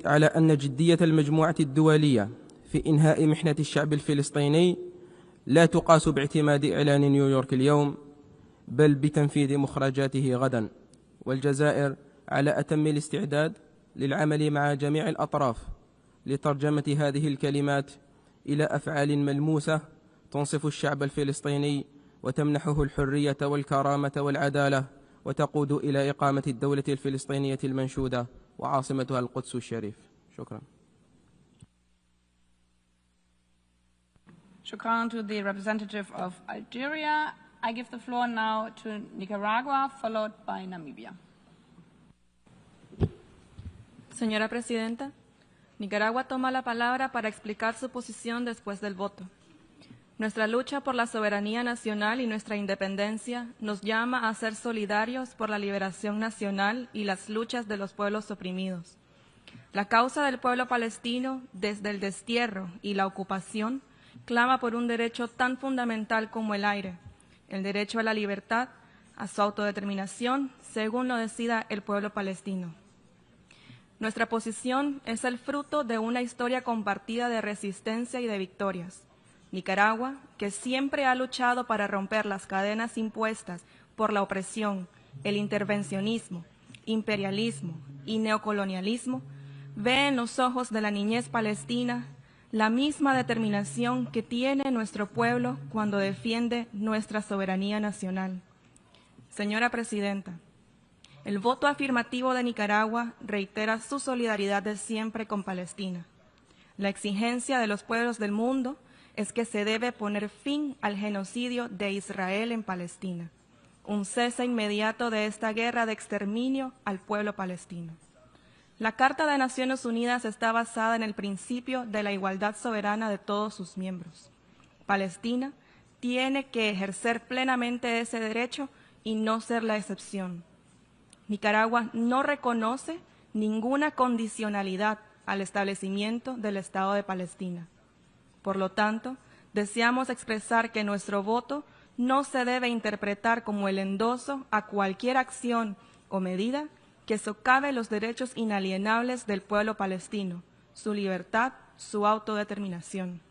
على أن جدية المجموعة الدولية في إنهاء محنة الشعب الفلسطيني لا تقاس باعتماد إعلان نيويورك اليوم، بل بتنفيذ مخرجاته غدا. والجزائر على أتم الاستعداد للعمل مع جميع الأطراف لترجمة هذه الكلمات إلى أفعال ملموسة تنصف الشعب الفلسطيني وتمنحه الحرية والكرامة والعدالة، وتقود إلى إقامة الدولة الفلسطينية المنشودة وعاصمتها القدس الشريف. شكرا. Shukran to the representative of Algeria. I give the floor now to Nicaragua, followed by Namibia. Señora Presidenta, Nicaragua toma la palabra para explicar su posición después del voto. Nuestra lucha por la soberanía nacional y nuestra independencia nos llama a ser solidarios por la liberación nacional y las luchas de los pueblos oprimidos. La causa del pueblo palestino, desde el destierro y la ocupación, clama por un derecho tan fundamental como el aire, el derecho a la libertad, a su autodeterminación, según lo decida el pueblo palestino. Nuestra posición es el fruto de una historia compartida de resistencia y de victorias. Nicaragua, que siempre ha luchado para romper las cadenas impuestas por la opresión, el intervencionismo, imperialismo y neocolonialismo, ve en los ojos de la niñez palestina la misma determinación que tiene nuestro pueblo cuando defiende nuestra soberanía nacional. Señora Presidenta, el voto afirmativo de Nicaragua reitera su solidaridad de siempre con Palestina. La exigencia de los pueblos del mundo es que se debe poner fin al genocidio de Israel en Palestina, un cese inmediato de esta guerra de exterminio al pueblo palestino. La Carta de Naciones Unidas está basada en el principio de la igualdad soberana de todos sus miembros. Palestina tiene que ejercer plenamente ese derecho y no ser la excepción. Nicaragua no reconoce ninguna condicionalidad al establecimiento del Estado de Palestina. Por lo tanto, deseamos expresar que nuestro voto no se debe interpretar como el endoso a cualquier acción o medida que socave los derechos inalienables del pueblo palestino, su libertad, su autodeterminación.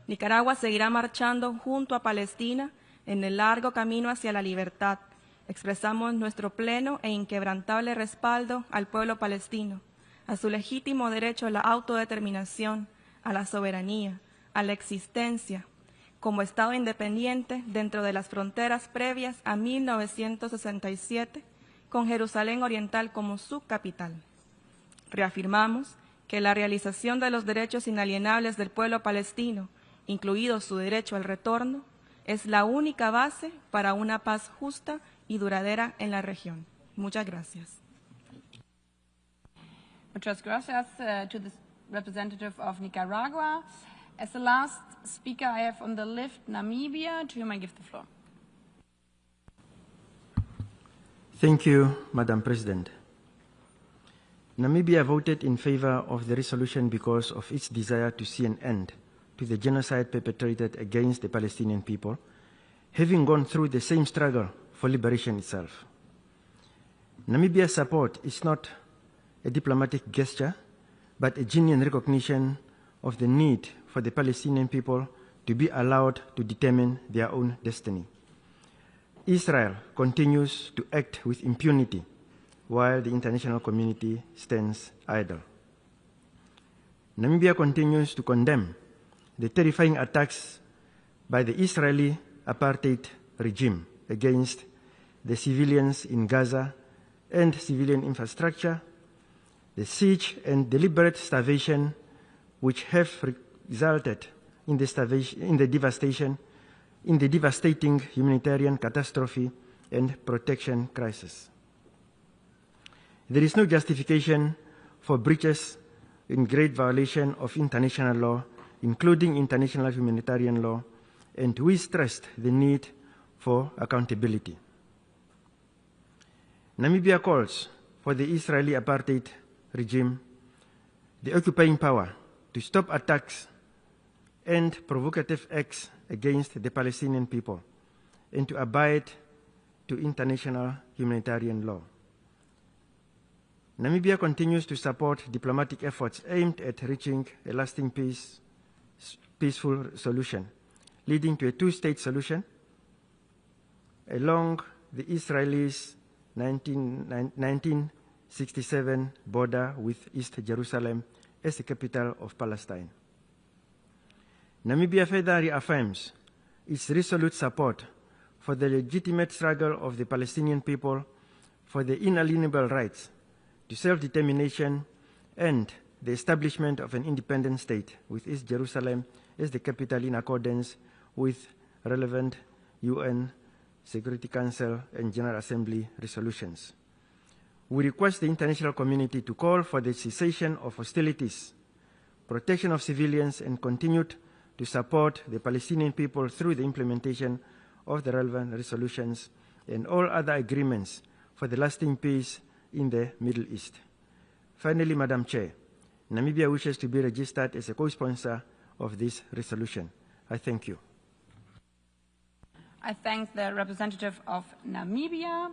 Nicaragua seguirá marchando junto a Palestina en el largo camino hacia la libertad. Expresamos nuestro pleno e inquebrantable respaldo al pueblo palestino, a su legítimo derecho a la autodeterminación, a la soberanía, a la existencia, como Estado independiente dentro de las fronteras previas a 1967, con Jerusalén Oriental como su capital. Reafirmamos que la realización de los derechos inalienables del pueblo palestino, incluido su derecho al retorno, es la única base para una paz justa y duradera en la región. Muchas gracias. Muchas gracias to the representative of Nicaragua. As the last speaker I have on the list, Namibia, to whom I give the floor. Thank you, Madam President. Namibia voted in favor of the resolution because of its desire to see an end to the genocide perpetrated against the Palestinian people, having gone through the same struggle for liberation itself. Namibia's support is not a diplomatic gesture, but a genuine recognition of the need for the Palestinian people to be allowed to determine their own destiny. Israel continues to act with impunity while the international community stands idle. Namibia continues to condemn the terrifying attacks by the Israeli apartheid regime against the civilians in Gaza and civilian infrastructure, the siege and deliberate starvation which have resulted in the devastating humanitarian catastrophe and protection crisis. There is no justification for breaches in great violation of international law, including international humanitarian law, and we stressed the need for accountability. Namibia calls for the Israeli apartheid regime, the occupying power, to stop attacks and provocative acts against the Palestinian people and to abide to international humanitarian law. Namibia continues to support diplomatic efforts aimed at reaching a lasting peaceful solution, leading to a two-state solution along the Israelis' 1967 border with East Jerusalem as the capital of Palestine. Namibia further reaffirms its resolute support for the legitimate struggle of the Palestinian people for the inalienable rights to self-determination and the establishment of an independent state with East Jerusalem as the capital in accordance with relevant UN Security Council and General Assembly resolutions. We request the international community to call for the cessation of hostilities, protection of civilians, and continued to support the Palestinian people through the implementation of the relevant resolutions and all other agreements for the lasting peace in the Middle East. Finally, Madam Chair, Namibia wishes to be registered as a co-sponsor of this resolution. I thank you. I thank the representative of Namibia.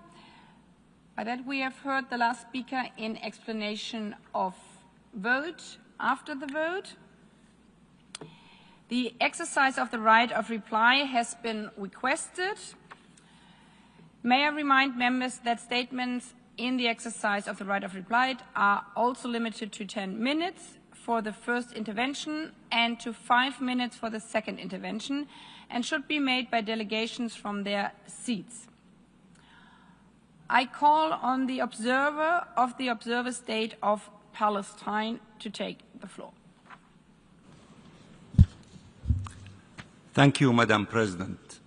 By that, we have heard the last speaker in explanation of vote. After the vote, the exercise of the right of reply has been requested. May I remind members that statements in the exercise of the right of reply are also limited to 10 minutes for the first intervention and to 5 minutes for the second intervention, and should be made by delegations from their seats. I call on the observer of the observer state of Palestine to take the floor. Thank you, Madam President.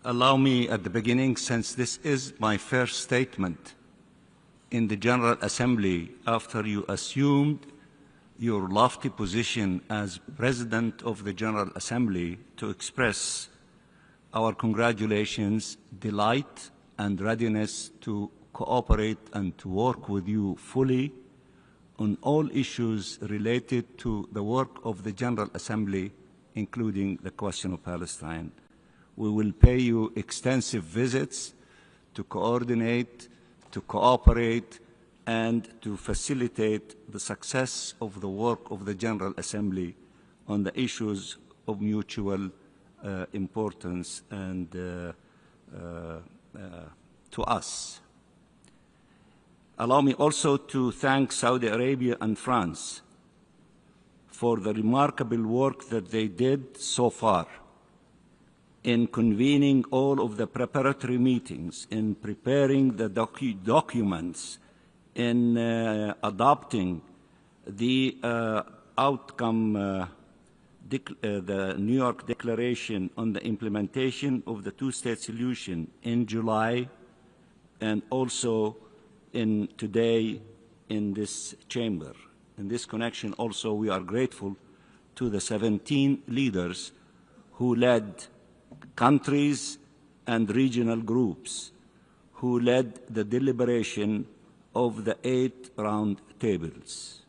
Allow me at the beginning, since this is my first statement in the General Assembly after you assumed your lofty position as President of the General Assembly, to express our congratulations, delight, and readiness to cooperate and to work with you fully on all issues related to the work of the General Assembly, including the question of Palestine. We will pay you extensive visits to coordinate, to cooperate, and to facilitate the success of the work of the General Assembly on the issues of mutual importance and to us. Allow me also to thank Saudi Arabia and France for the remarkable work that they did so far in convening all of the preparatory meetings, in preparing the documents, in adopting the outcome the New York Declaration on the implementation of the two-state solution in July, and also today in this chamber. In this connection, also, we are grateful to the 17 leaders who led countries and regional groups, who led the deliberation of the 8 round tables.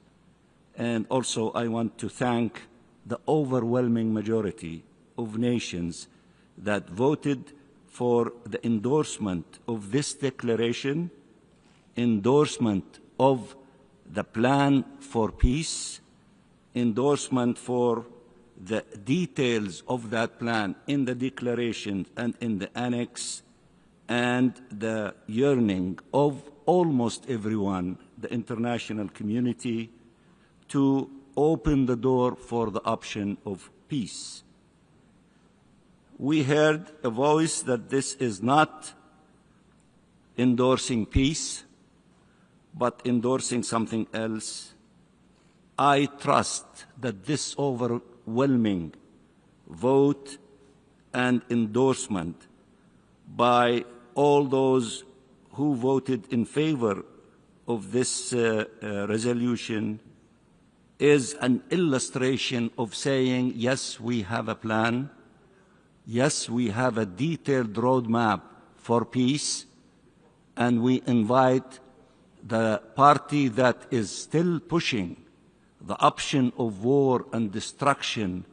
And also, I want to thank the overwhelming majority of nations that voted for the endorsement of this declaration, endorsement of the plan for peace, endorsement for the details of that plan in the declaration and in the annex, and the yearning of almost everyone, the international community, to open the door for the option of peace. We heard a voice that this is not endorsing peace, but endorsing something else. I trust that this overwhelming vote and endorsement by all those who voted in favor of this resolution is an illustration of saying, yes, we have a plan, yes, we have a detailed roadmap for peace, and we invite the party that is still pushing the option of war and destruction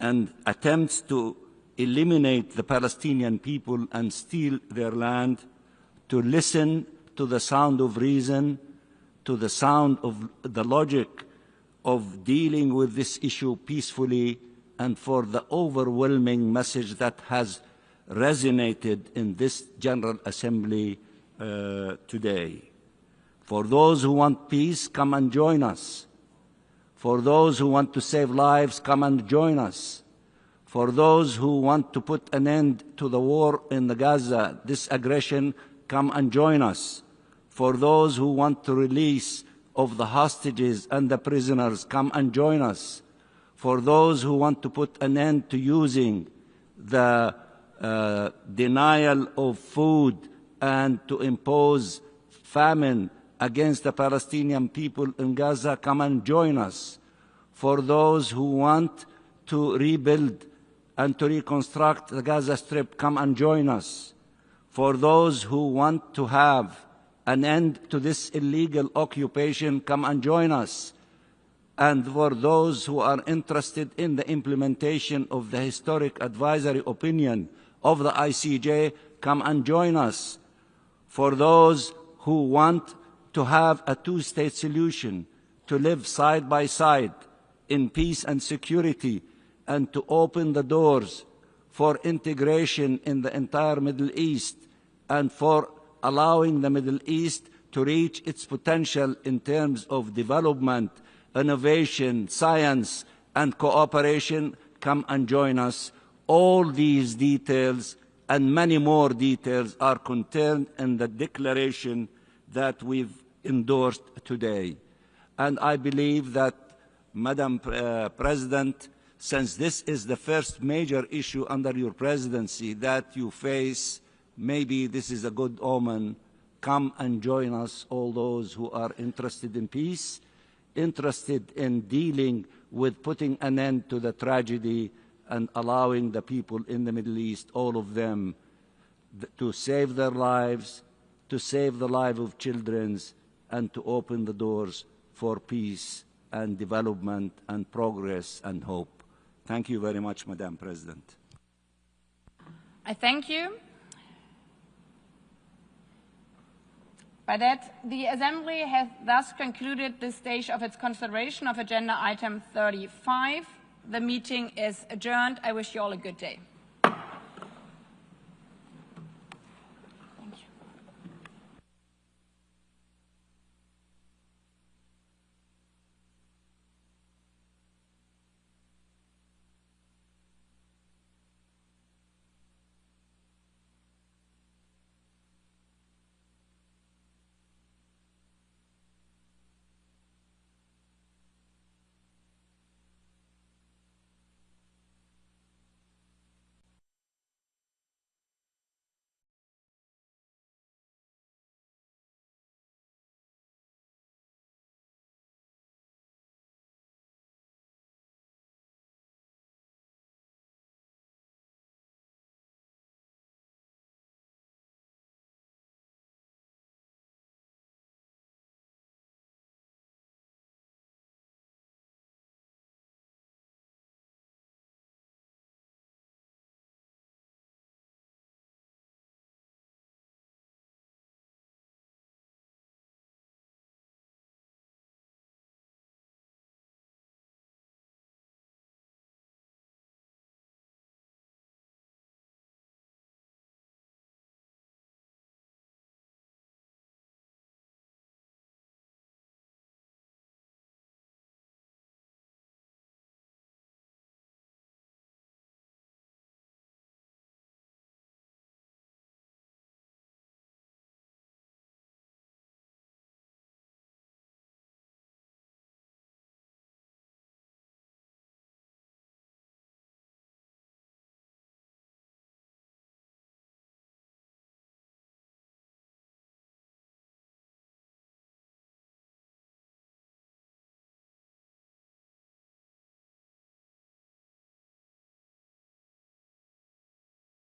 and attempts to eliminate the Palestinian people and steal their land, to listen to the sound of reason, to the sound of the logic of dealing with this issue peacefully, and for the overwhelming message that has resonated in this General Assembly today. For those who want peace, come and join us. For those who want to save lives, come and join us. For those who want to put an end to the war in the Gaza, this aggression, come and join us. For those who want to release of the hostages and the prisoners, come and join us. For those who want to put an end to using the denial of food and to impose famine against the Palestinian people in Gaza, come and join us. For those who want to rebuild and to reconstruct the Gaza Strip, come and join us. For those who want to have an end to this illegal occupation, come and join us. And for those who are interested in the implementation of the historic advisory opinion of the ICJ, come and join us. For those who want to have a two-state solution, to live side by side in peace and security, and to open the doors for integration in the entire Middle East, and for allowing the Middle East to reach its potential in terms of development, innovation, science, and cooperation, come and join us. All these details and many more details are contained in the declaration that we've endorsed today. And I believe that, Madam President, since this is the first major issue under your presidency that you face, maybe this is a good omen. Come and join us, all those who are interested in peace, interested in dealing with putting an end to the tragedy and allowing the people in the Middle East, all of them, to save their lives, to save the lives of children, and to open the doors for peace and development and progress and hope. Thank you very much, Madam President. I thank you. By that, the Assembly has thus concluded this stage of its consideration of Agenda Item 35. The meeting is adjourned. I wish you all a good day.